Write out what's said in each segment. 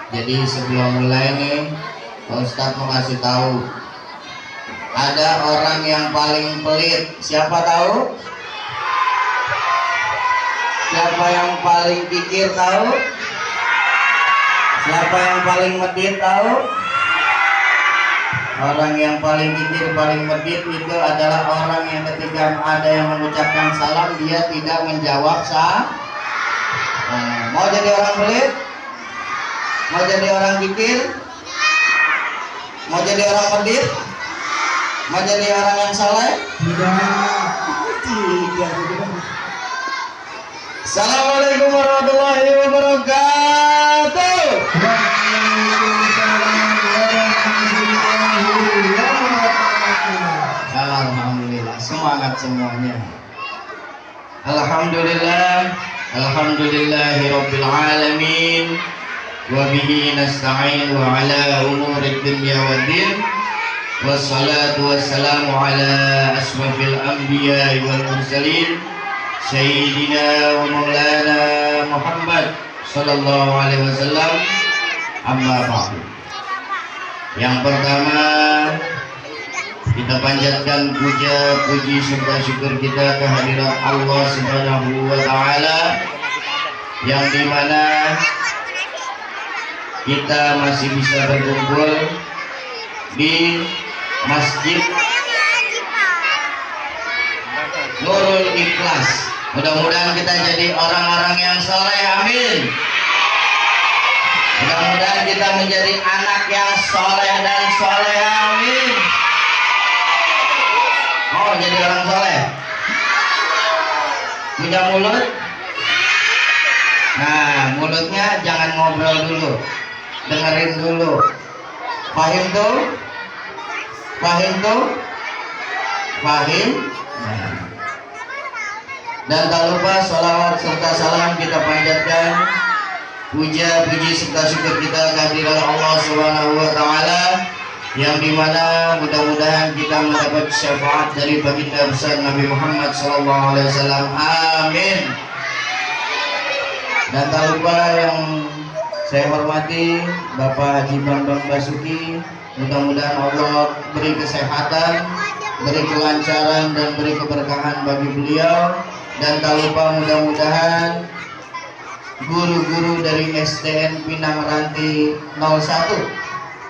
Jadi sebelum mulai nih, Pak Ustadz mau kasih tahu. Ada orang yang paling pelit. Siapa tahu? Siapa yang paling kikir tahu? Siapa yang paling medit tahu? Orang yang paling kikir, paling medit itu adalah orang yang ketika ada yang mengucapkan salam dia tidak menjawab mau jadi orang pelit? Mau jadi orang kikir? Mau jadi orang medit? Mau jadi orang yang saleh? Tidak. Assalamualaikum warahmatullahi wabarakatuh. Alhamdulillah, semangat semuanya. Alhamdulillah, alhamdulillahirabbil alamin. Wa bihi nasta'in wa ala umuri dunya waddin. Wassalatu wassalamu ala asrafil anbiya'i wal mursalin Sayyidina wa maulana Muhammad sallallahu alaihi wasallam. Amma ba'du. Yang pertama, kita panjatkan puji serta syukur kita kehadirat Allah Subhanahu wa taala, yang dimana kita masih bisa berkumpul di Masjid Nurul Ikhlas. Mudah-mudahan kita jadi orang-orang yang soleh, amin. Mudah-mudahan kita menjadi anak yang soleh dan soleh, amin. Oh, jadi orang soleh. Punya mulut. Nah, mulutnya jangan ngobrol dulu, dengerin dulu. Paham tuh? Paham tuh? Paham? Nah. Dan tak lupa salawat serta salam kita panjatkan, puja puji serta syukur kita kehadiran Allah Subhanahu wa taala, yang dimana mudah-mudahan kita mendapat syafaat dari baginda besar Nabi Muhammad SAW, amin. Dan tak lupa yang saya hormati Bapak Haji Bambang Basuki, mudah-mudahan Allah beri kesehatan, beri kelancaran dan beri keberkahan bagi beliau. Dan tak lupa mudah-mudahan guru-guru dari SDN Pinang Ranti 01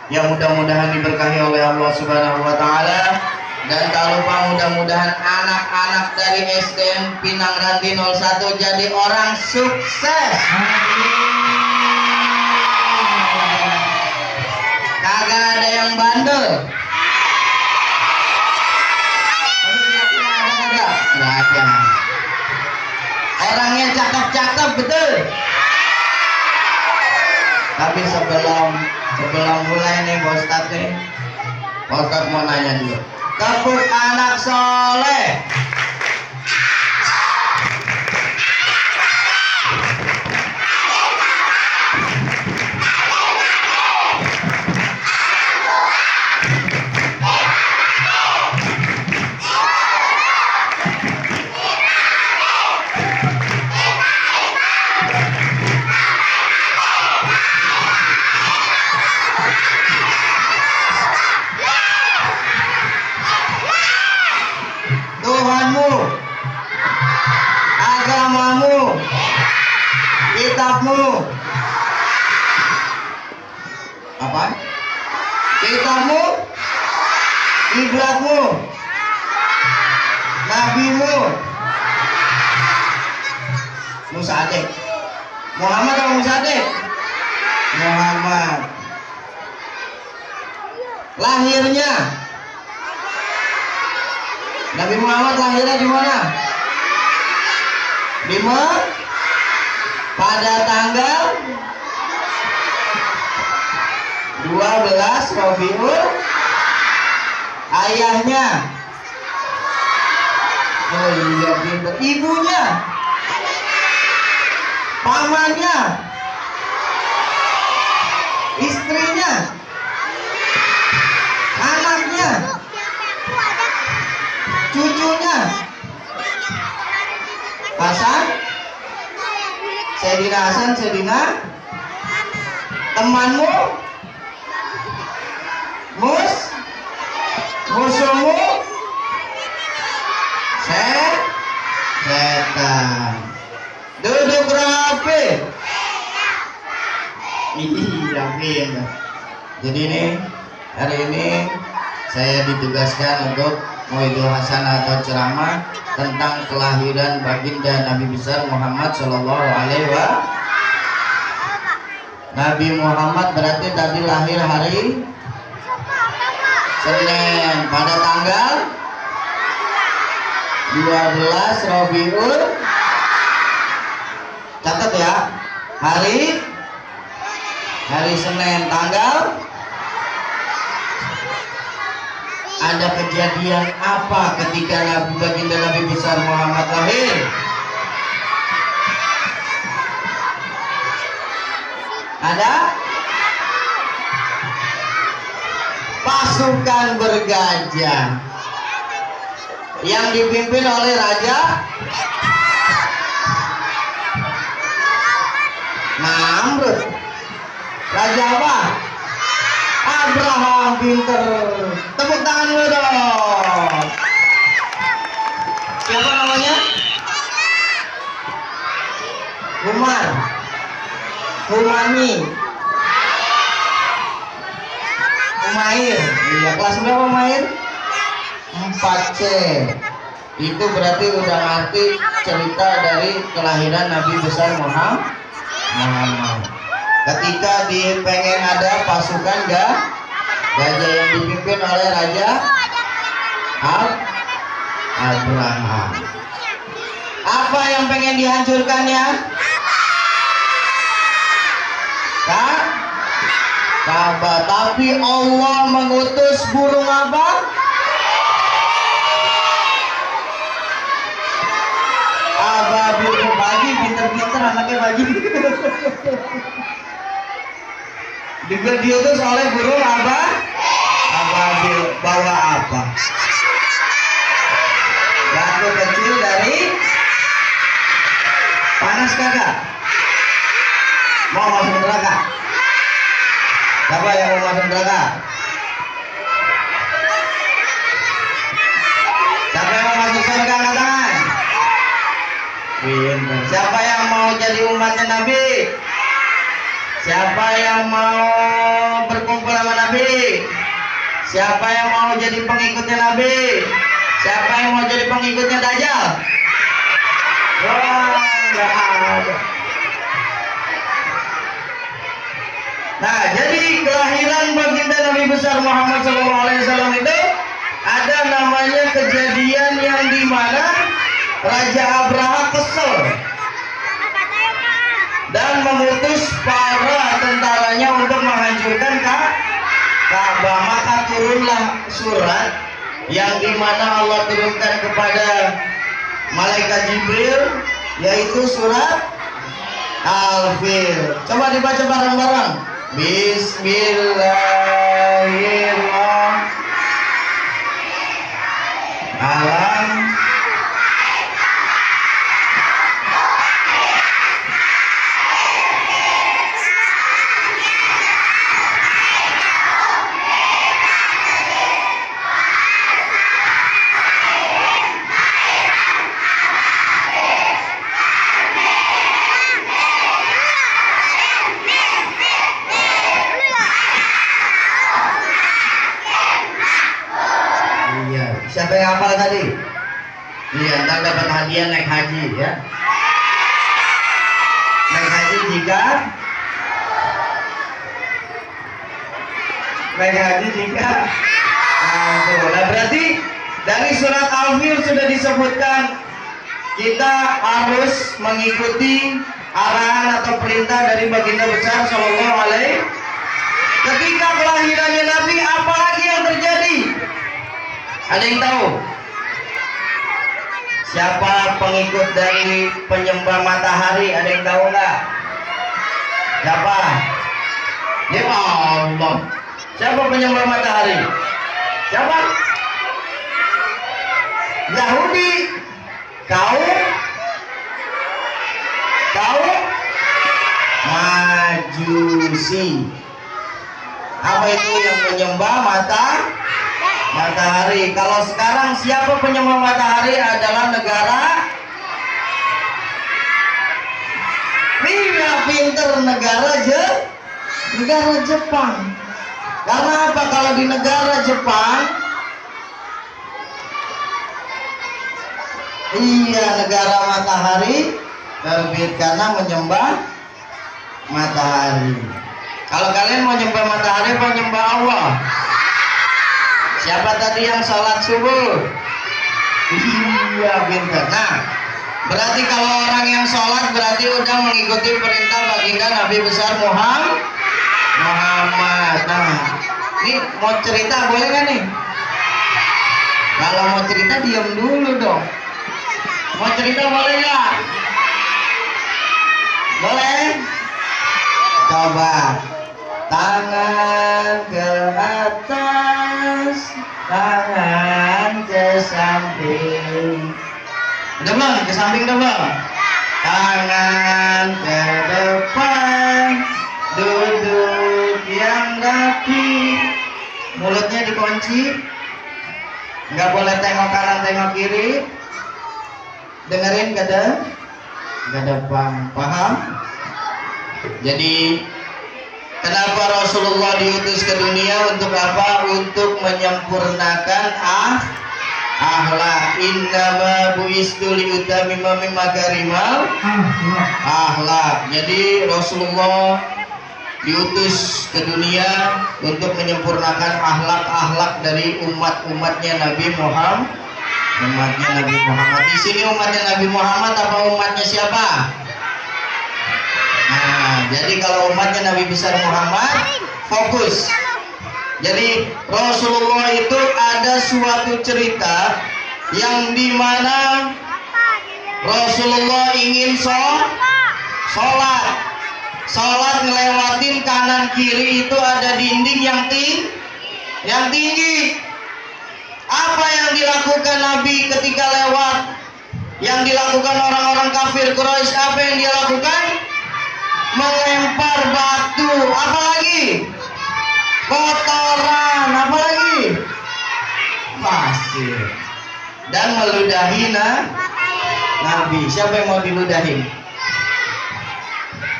yang mudah-mudahan diberkahi oleh Allah Subhanahu wa taala. Dan tak lupa mudah-mudahan anak-anak dari SDN Pinang Ranti 01 jadi orang sukses. Kagak ada yang bandel. Nggak ada. Orangnya cakep-cakep, betul. Tapi sebelum mulai nih Pak Ustadz nih, Pak Ustadz mau nanya dulu. Tepuk anak soleh. Tuhanmu, agamamu, kitabmu, apa? Kitabmu, kiblatmu, nabimu, Musa adik, Muhammad atau Musa adik? Muhammad. Lahirnya Nabi Muhammad lahirnya di mana? Di mana? Pada tanggal 12 Rabiul. Ayahnya, oh iya pintar. Ibunya, pamannya, istrinya, anaknya, cucunya, Hasan, Sayyidina Hasan, Sayyidina Temanmu? Musuhmu? Setan. Duduk rapi. Iya, pindah. Jadi hari ini saya ditugaskan untuk mauidul hasanah atau ceramah tentang kelahiran baginda Nabi besar Muhammad Shallallahu Alaihi Wasallam. Nabi Muhammad berarti tadi lahir hari Senin pada tanggal 12 Rabiul. Catat ya, hari Senin tanggal. Ada kejadian apa ketika baginda Nabi besar Muhammad lahir? Ada pasukan bergajah yang dipimpin oleh Raja Namrud. Raja apa? Abraham. Pinter. Tepuk tangan dulu dong. Siapa namanya? Umar. Umami. Umair. Iya, kelas berapa Umair? 4C. Itu berarti udah ngerti cerita dari kelahiran Nabi besar Muhammad. Ketika pengen ada pasukan gajah yang dipimpin oleh Raja Abraham. Apa yang pengen dihancurkannya? Ka'bah. Tapi Allah mengutus burung apa? Ababil. Bagi pinter-pinter anaknya bagi. Diutus oleh burung apa? Ababil. Bawa apa? Batu kecil dari panas kagak? Mau masuk neraka? Siapa yang mau masuk neraka? Siapa yang mau masuk surga? Angkat tangan. Pintar. Siapa yang mau jadi umatnya Nabi? Siapa yang mau berkumpul sama Nabi? Siapa yang mau jadi pengikutnya Nabi? Siapa yang mau jadi pengikutnya Dajjal? Wah, nggak ada. Nah, jadi kelahiran baginda Nabi besar Muhammad SAW itu ada namanya kejadian yang dimana Raja Abraha kesel dan mengutus para tentaranya untuk menghancurkan Ka'bah. Maka turunlah surat yang dimana Allah turunkan kepada malaikat Jibril, yaitu surat Al-Fil. Coba dibaca bareng-bareng. Bismillahirrahmanirrahim. Siapa yang hafal tadi? Iya, ntar dapat hadiah naik haji ya. Naik haji jika nah, berarti dari surat Al-Fil sudah disebutkan kita harus mengikuti arahan atau perintah dari baginda besar Sallallahu Alaihi. Ketika kelahirannya Nabi, apalagi yang terjadi? Ada yang tahu? Siapa pengikut dari penyembah matahari? Ada yang tahu nggak? Siapa? Ya Allah. Siapa penyembah matahari? Siapa? Yahudi. Kaum Majus. Majusi. Apa itu yang menyembah matahari? Kalau sekarang siapa penyembah matahari adalah negara? Iya, pinter, negara Jepang. Karena apa? Kalau di negara Jepang, iya, negara matahari terbit karena menyembah matahari. Kalau kalian mau nyembah matahari apa nyembah Allah? Siapa tadi yang sholat subuh? Iya, pintar. Nah, berarti kalau orang yang sholat berarti udah mengikuti perintah baginda Nabi besar Muhammad. Nah, ini mau cerita boleh nggak nih? Kalau mau cerita diam dulu dong. Mau cerita boleh nggak? Boleh? Coba tangan ke atas, tangan ke samping. Udah bang, ke samping udah bang. Tangan ke depan, duduk yang rapi. Mulutnya dikunci, nggak boleh tengok kanan tengok kiri. Dengerin ke depan, paham? Jadi kenapa Rasulullah diutus ke dunia? Untuk apa? Untuk menyempurnakan akhlak. Innama bu'istu liutammima makarimal akhlak. Jadi Rasulullah diutus ke dunia untuk menyempurnakan akhlak-akhlak dari umatnya Nabi Muhammad. Di sini umatnya Nabi Muhammad apa umatnya siapa? Nah, jadi kalau umatnya Nabi besar Muhammad, fokus. Jadi Rasulullah itu ada suatu cerita yang dimana Rasulullah ingin sholat ngelewatin kanan kiri itu ada dinding yang tinggi. Apa yang dilakukan Nabi ketika lewat? Yang dilakukan orang-orang kafir Quraisy, apa yang dia lakukan? Melempar batu, apa lagi? Kotoran, apa lagi? Pasir. Dan meludahi Nabi. Siapa yang mau diludahin?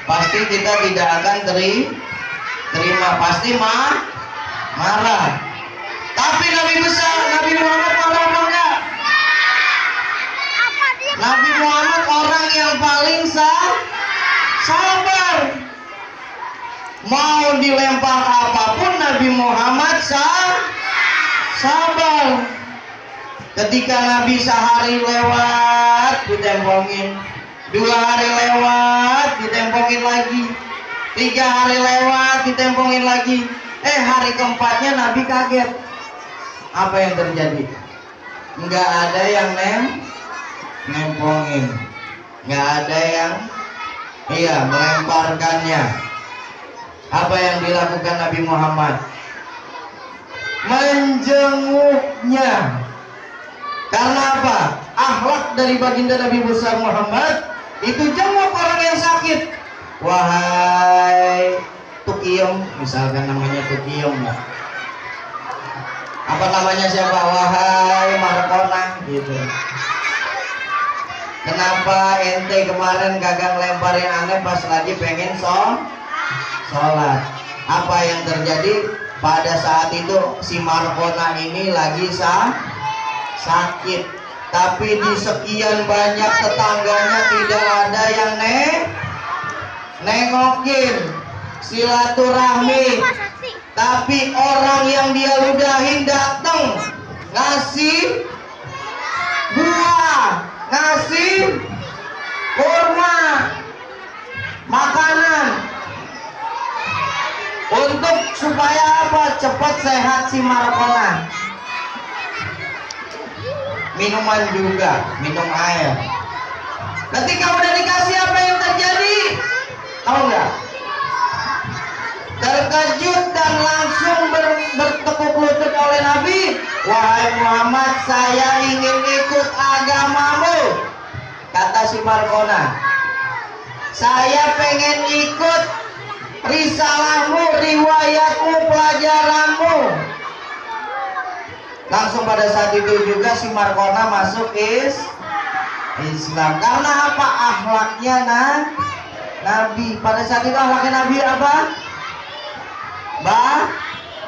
Pasti kita tidak akan terima, pasti marah. Tapi Nabi besar, Nabi Muhammad marah apa enggak? Nabi Muhammad orang yang paling sabar. Mau dilempar apapun Nabi Muhammad sabar. Ketika Nabi sehari lewat ditempongin, 2 hari lewat ditempongin lagi, 3 hari lewat ditempongin lagi. Hari keempatnya Nabi kaget. Apa yang terjadi? Nggak ada yang nempongin, nggak ada yang melemparkannya. Apa yang dilakukan Nabi Muhammad? Menjenguknya. Karena apa? Akhlak dari baginda Nabi besar Muhammad itu jenguk orang yang sakit. Wahai Tukiyom, misalkan namanya Tukiyom, apa namanya siapa? Wahai Markona gitu. Kenapa ente kemarin kagak lemparin aneh pas lagi pengen sholat? Apa yang terjadi? Pada saat itu si Markona ini lagi sakit. Tapi di sekian banyak tetangganya tidak ada yang nengokin, silaturahmi. Tapi orang yang dia ludahin datang ngasih buah, ngasih kurma, makanan untuk supaya apa? Cepat sehat si Markona. Minuman juga, minum air. Ketika udah dikasih, apa yang terjadi? Tahu nggak? Terkejut dan langsung bertekuk lutut oleh Nabi. Wahai Muhammad, saya ingin ikut agamamu. Kata si Markona, saya pengen ikut risalahmu, riwayatmu, pelajaranmu. Langsung pada saat itu juga si Markona masuk Islam. Karena apa? Akhlaknya Nabi. Pada saat itu akhlaknya Nabi apa?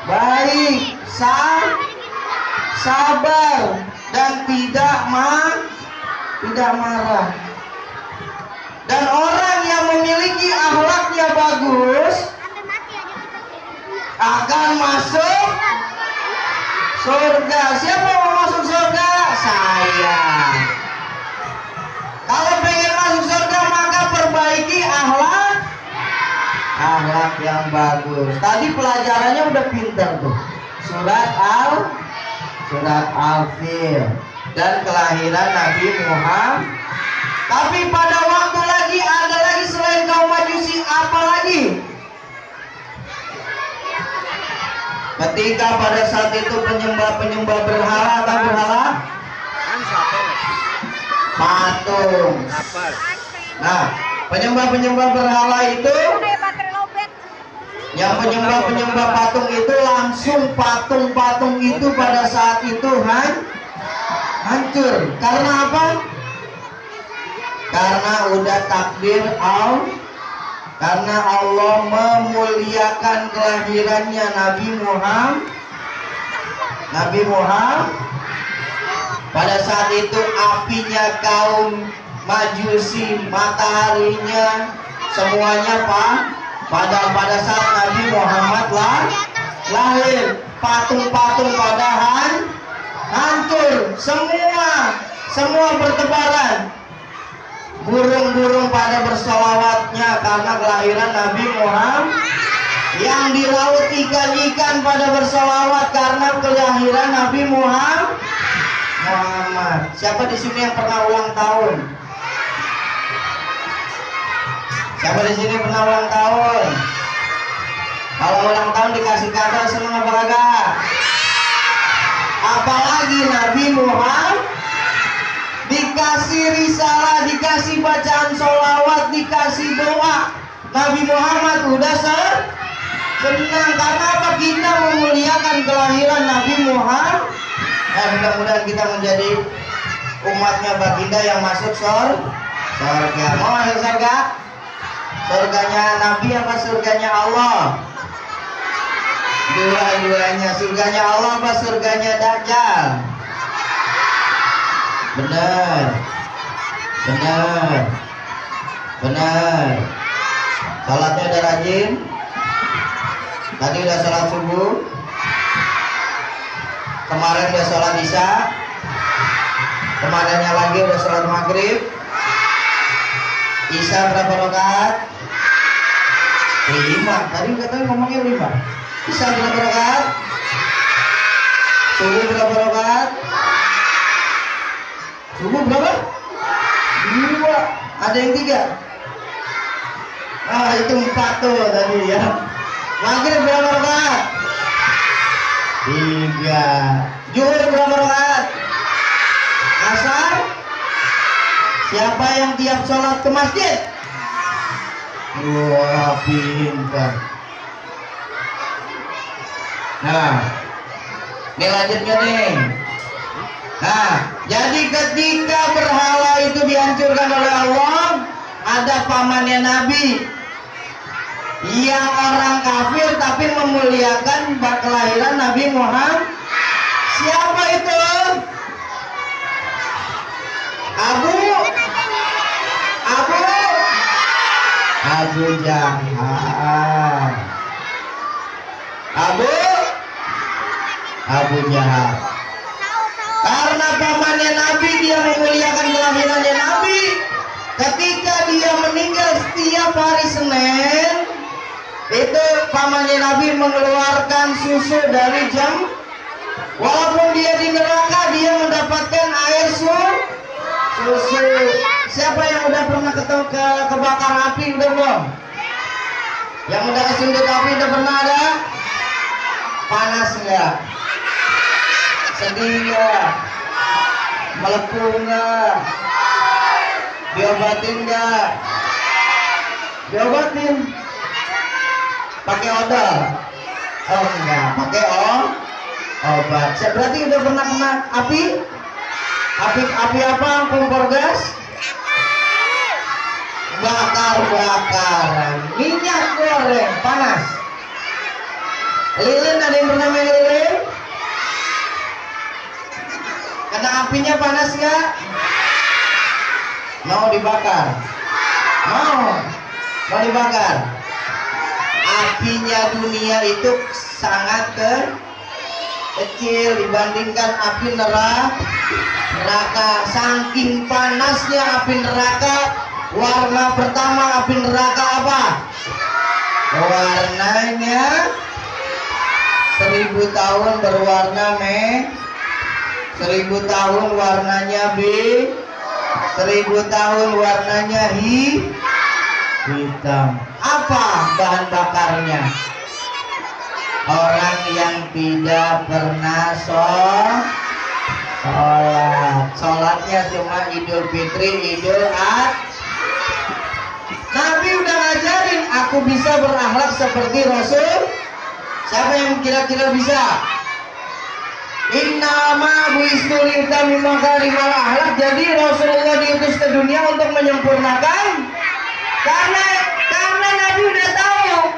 Baik, sabar, dan tidak marah. Dan orang yang memiliki akhlaknya bagus akan masuk surga. Siapa yang mau masuk surga? Saya. Kalau pengen masuk surga maka perbaiki akhlak yang bagus. Tadi pelajarannya udah pintar tuh. Surat Al-Fil dan kelahiran Nabi Muhammad. Tapi pada waktu lagi ada lagi selain kaum Majusi, apa lagi? Ketika pada saat itu penyembah berhala atau berhala? Patung. Nah, penyembah berhala itu, yang penyembah patung itu langsung patung itu pada saat itu hancur. Karena apa? Karena udah takdir Allah. Karena Allah memuliakan kelahirannya Nabi Muhammad. Pada saat itu apinya kaum Majusi, mataharinya, semuanya pada saat Nabi Muhammad lahir, patung-patung pada hancur, semua bertebaran. Burung-burung pada bersolawatnya karena kelahiran Nabi Muhammad. Yang di laut ikan-ikan pada bersolawat karena kelahiran Nabi Muhammad. Siapa di sini yang pernah ulang tahun? Siapa di sini pernah ulang tahun? Kalau ulang tahun dikasih kado seneng apa kagak? Apalagi Nabi Muhammad dikasih risalah, dikasih bacaan sholawat, dikasih doa. Nabi Muhammad udah senang. Karena apa? Kita memuliakan kelahiran Nabi Muhammad. Dan mudah-mudahan kita menjadi umatnya baginda yang masuk surga. Mau masuk surga? Surganya Nabi apa surganya Allah? Dua-duanya. Surganya Allah apa surganya Dajjal? Benar. Salatnya udah rajin. Tadi udah salat subuh. Kemarin udah salat isya. Kemarinnya lagi udah salat maghrib. Isya berapa rakaat? 5. Tadi katanya ngomongnya 5. Isya berapa rakaat? Subuh berapa rakaat? Subuh berapa? 2. Ada yang 3. Itu 4 tuh tadi ya. Maghrib berapa rakaat? 3. Zuhur berapa rakaat? Asar? Siapa yang tiap sholat ke masjid? Wah, pintar. Nah, ini lanjutnya nih. Nah, jadi ketika berhala itu dihancurkan oleh Allah, ada pamannya Nabi yang orang kafir tapi memuliakan kelahiran Nabi Muhammad. Siapa itu? Abu Jahal. Abu Jahal. Karena pamannya Nabi, dia memuliakan kelahirannya Nabi. Ketika dia meninggal setiap hari Senin, itu pamannya Nabi mengeluarkan susu dari jam. Walaupun dia di neraka, dia mendapatkan air susu. Siapa yang udah pernah kebakar api udah belum? Yang udah kesundut api udah pernah ada? Panas enggak? Sedih enggak? Melepuh enggak? Diobatin enggak? Diobatin. Pakai odol? Oh enggak, pakai obat. Berarti udah pernah kena api? Api apa? Kompor gas? Bakar-bakaran, minyak goreng panas. Lilin, ada yang pernah main lilin? Kena apinya panas nggak? Mau dibakar? Mau dibakar? Apinya dunia itu sangat kecil dibandingkan api neraka. Saking panasnya api neraka, warna pertama api neraka apa? Warnanya 1000 tahun berwarna 1000 tahun warnanya 1000 tahun warnanya hitam. Apa bahan bakarnya? Orang yang tidak pernah sholatnya cuma Idul Fitri, Idul Adha. Nabi udah ngajarin, aku bisa berakhlak seperti Rasul. Siapa yang kira-kira bisa? Innama bu'istu liutamima karimal akhlak. Jadi Rasulullah diutus ke dunia untuk menyempurnakan. Karena Nabi udah tahu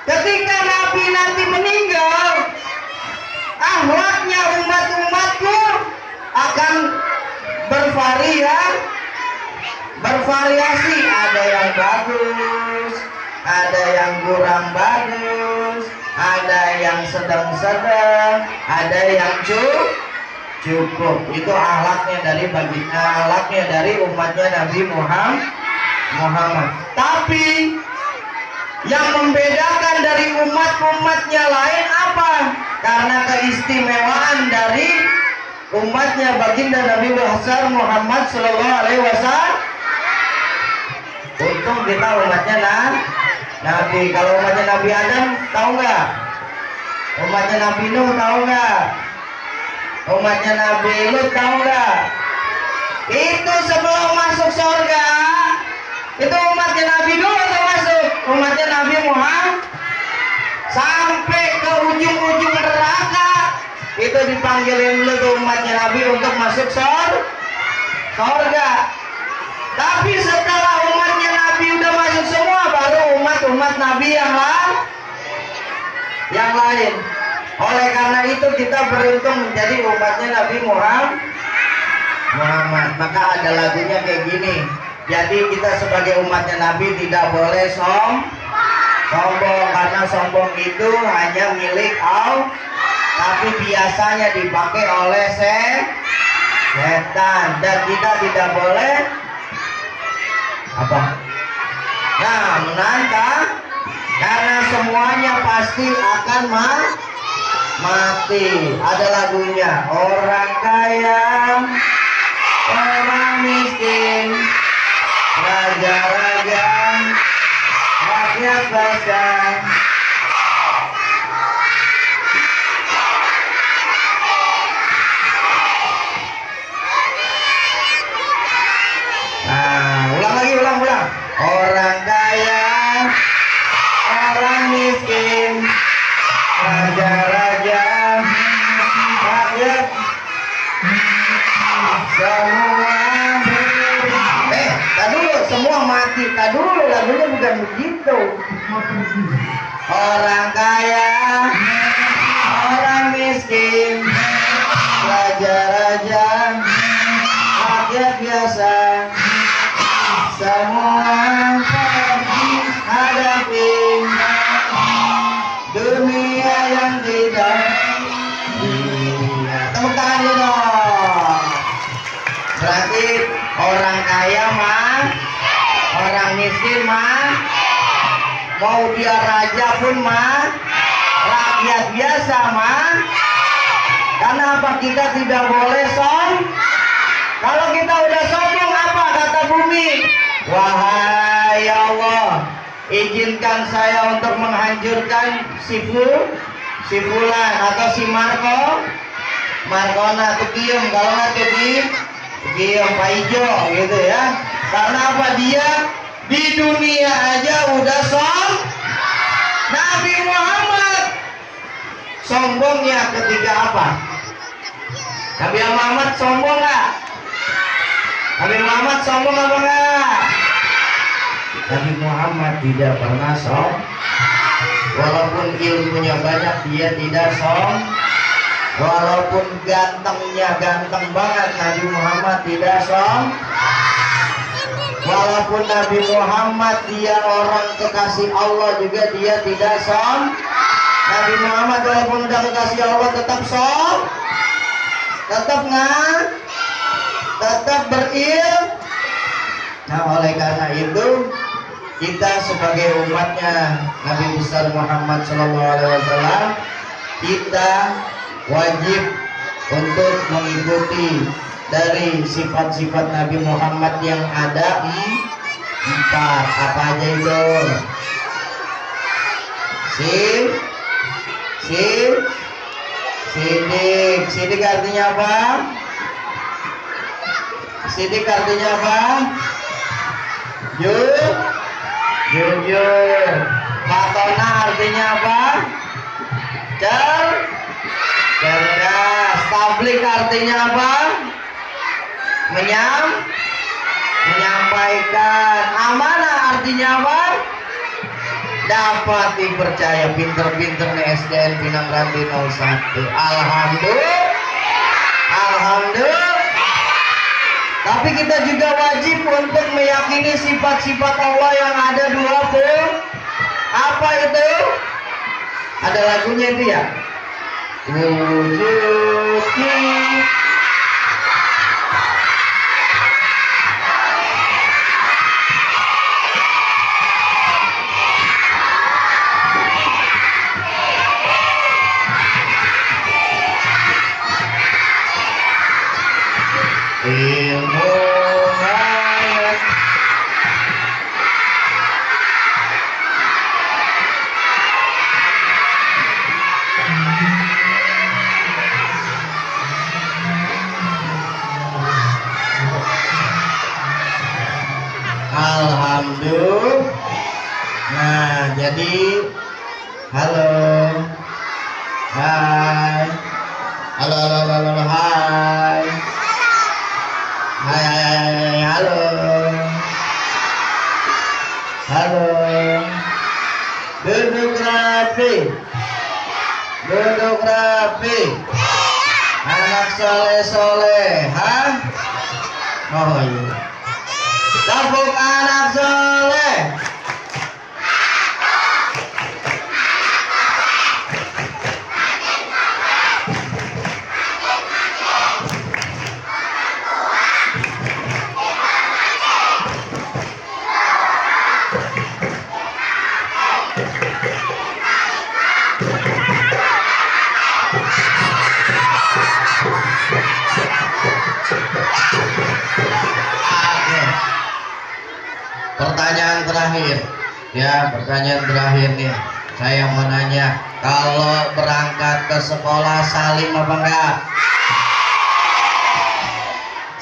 ketika Nabi nanti meninggal, akhlaknya umat-umatku akan bervariasi. Ada yang bagus, ada yang kurang bagus, ada yang sedang-sedang, ada yang cukup. Itu akhlaknya dari umatnya Nabi Muhammad. Tapi yang membedakan dari umatnya lain apa? Karena keistimewaan dari umatnya baginda Nabi Muhammad Sallallahu Alaihi Wasallam. Untung kita umatnya Nabi. Kalau umatnya Nabi Adam tahu nggak? Umatnya Nabi Nuh tahu nggak? Umatnya Nabi Lut tahu nggak? Itu sebelum masuk surga, itu umatnya Nabi dulu atau masuk? Umatnya Nabi Muhammad sampai ke ujung-ujung neraka itu dipanggilin dulu tuh umatnya Nabi untuk masuk surga. Tapi setelah umatnya Nabi udah masuk semua, baru umat Nabi yang lain. Oleh karena itu kita beruntung menjadi umatnya Nabi Muhammad. Maka ada lagunya kayak gini. Jadi kita sebagai umatnya Nabi tidak boleh sombong, karena sombong itu hanya milik Allah, tapi biasanya dipakai oleh setan. Dan kita tidak boleh menantang, karena semuanya pasti akan mati. Ada lagunya, orang kaya, orang miskin, raja-raja, rakyat bangsa. Ulang. Orang kaya, orang miskin, raja-raja, rakyat, semua. Semua mati. Dulu lagunya bukan begitu. Orang kaya, orang miskin, raja-raja, rakyat biasa, semua hadapi dunia yang tidak. Tepuk tangan dulu dong. Berarti orang kaya orang miskin mau dia raja pun rakyat biasa Karena apa? Kita tidak boleh Kalau kita udah sombong, apa kata bumi? Wahai Allah, izinkan saya untuk menghancurkan si Fulan atau si Markona tuh diem, kalau nggak tuh diem Pak Ijo gitu ya. Karena apa? Dia di dunia aja udah nah Nabi Muhammad sombongnya ketika apa? Nabi Muhammad sombong nggak? Nabi Muhammad sombong apa enggak? Nabi Muhammad tidak pernah sombong. Walaupun ilmunya banyak, dia tidak sombong. Walaupun gantengnya ganteng banget, Nabi Muhammad tidak sombong. Walaupun Nabi Muhammad dia orang kekasih Allah juga, dia tidak sombong. Nabi Muhammad walaupun udah kekasih Allah tetap sombong. Tetap nggak? Tetap berilmu. Nah, oleh karena itu kita sebagai umatnya Nabi besar Muhammad SAW, kita wajib untuk mengikuti dari sifat-sifat Nabi Muhammad yang ada empat. Apa aja itu? Sidik. Sidik artinya apa? Sidik artinya apa? Jujur. Fatona artinya apa? Cerdas. Tablik artinya apa? Menyampaikan. Amanah artinya apa? Dapat dipercaya. Pinter-pinter nih SDN Pinang Ranti 01. Alhamdulillah. Tapi kita juga wajib untuk meyakini sifat-sifat Allah yang ada 20. Apa itu? Ada lagunya itu ya? Wujudki ilmu hayat. Alhamdulillah. Nah, jadi halo. Hai. Halo, hai. Hai, halo. Duduk rapi. Anak soleh, hah? Oh iya. Tepuk anak soleh. Pertanyaan terakhir nih, saya mau nanya, kalau berangkat ke sekolah salim apa enggak?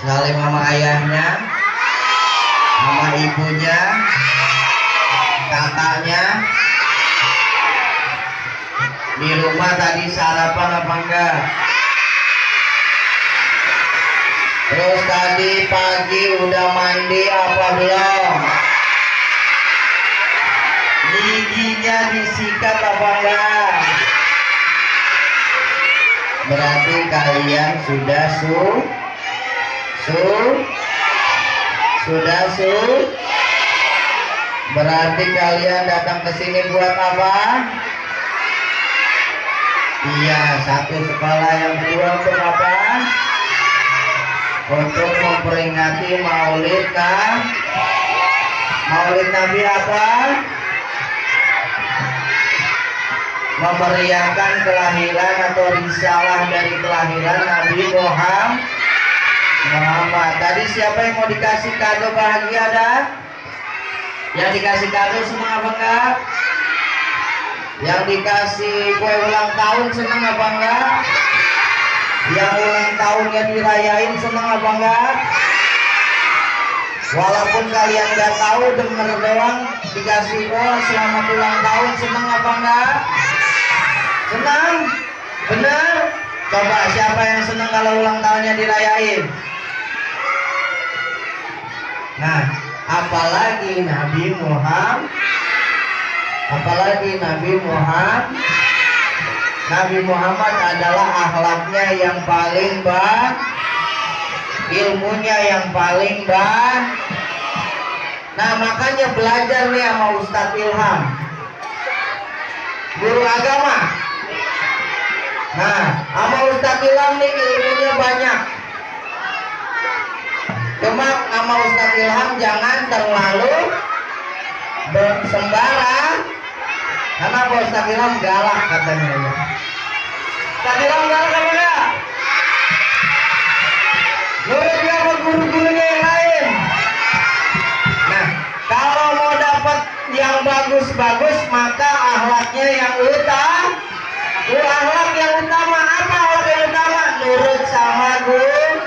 Salim sama ayahnya, sama ibunya, kakaknya. Di rumah tadi sarapan apa enggak? Terus tadi pagi udah mandi apa belum? Giginya disikat apa enggak? Berarti kalian sudah berarti kalian datang ke sini buat apa? Iya, satu sekolah. Yang kedua untuk apa? Untuk memperingati Maulid Nabi apa? Memeriahkan kelahiran atau risalah dari kelahiran Nabi Muhammad. Tadi siapa yang mau dikasih kado bahagia ada? Yang dikasih kado senang apa enggak? Yang dikasih kue ulang tahun senang apa enggak? Yang ulang tahunnya dirayain senang apa enggak? Walaupun kalian nggak tahu, denger doang dikasih selamat ulang tahun, seneng apa enggak? Senang? Bener? Coba siapa yang senang kalau ulang tahunnya dirayain? Nah, apalagi Nabi Muhammad, Nabi Muhammad adalah akhlaknya yang paling baik, ilmunya yang paling baik. Nah, makanya belajar nih sama Ustadz Ilham, guru agama. Nah, sama Ustadz Ilham nih ilmunya banyak. Cuma sama Ustadz Ilham jangan terlalu sembarang, karena Pak Ustadz Ilham galak katanya ya. Ustadz Ilham galak apa enggak? Nurut dia sama guru-gurunya yang lain. Nah, kalau mau dapat yang bagus-bagus, maka akhlaknya yang utama. Akhlak yang utama apa? Akhlak yang utama nurut sama guru.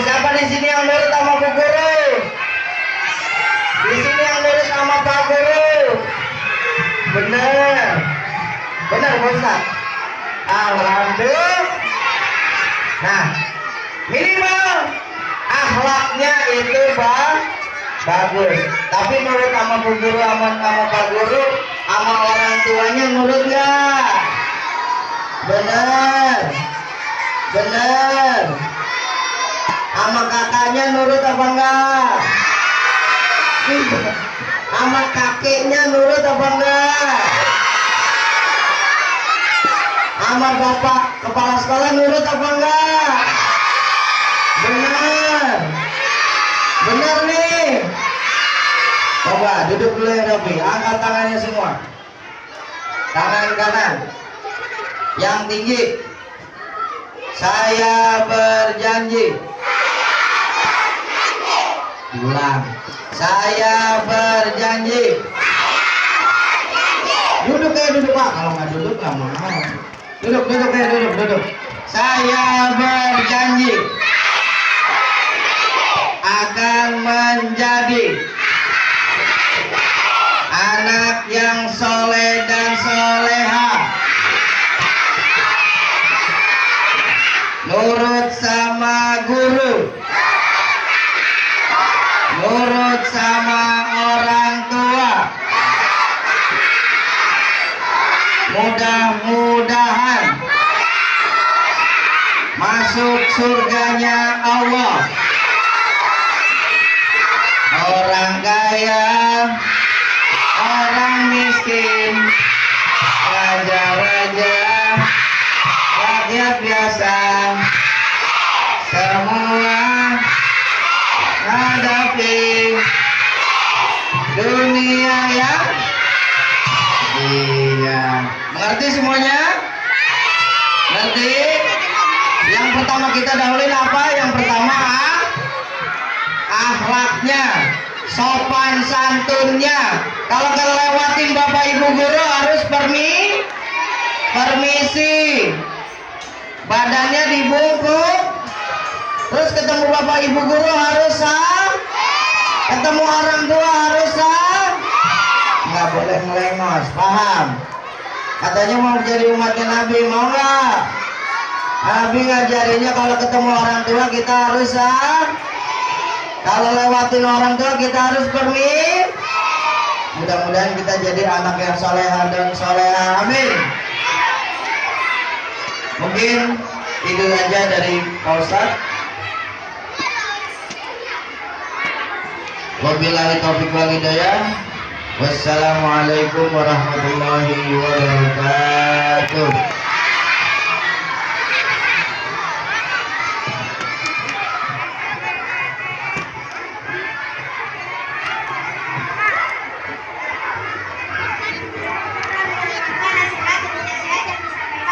Siapa di sini yang nurut sama bu guru? Di sini yang nurut sama pak guru? Bener Pak Ustaz. Alhamdulillah. Nah, minimal akhlaknya itu bagus. Tapi nurut sama bu guru, sama pak guru, sama orang tuanya nurut nggak? Bener. Sama kakaknya nurut apa enggak? Sama kakeknya nurut apa enggak? Sama bapak kepala sekolah nurut apa enggak? Bener nih. Coba duduk dulu ya Robi, angkat tangannya semua. Tangan kanan yang tinggi. Saya berjanji. Ulang. Saya berjanji. Duduk Pak. Kalau nggak duduk nggak mau. Duduk. Saya berjanji akan menjadi anak yang soleh dan soleha, nurut sama guru, nurut sama orang tua. Mudah-mudahan masuk surganya Allah. Orang kaya, orang miskin, raja-raja, rakyat biasa, semua hadapi dunia yang iya. Mengerti semuanya? Ngerti? Yang pertama kita dahuluin apa? Yang pertama akhlaknya, sopan santunnya. Kalau ngelewatin bapak ibu guru harus permisi, badannya dibungkuk. Terus ketemu bapak ibu guru harus ketemu orang tua harus nggak boleh melengos, paham? Katanya mau jadi umatnya Nabi, mau nggak? Nabi ngajarinnya kalau ketemu orang tua kita harus kalau lewatin orang tua kita harus permisi. Mudah-mudahan kita jadi anak yang soleha dan soleha, amin. Mungkin itu aja dari Pak Ustadz. Wabillahi taufiq wal hidayah. Wassalamualaikum warahmatullahi wabarakatuh.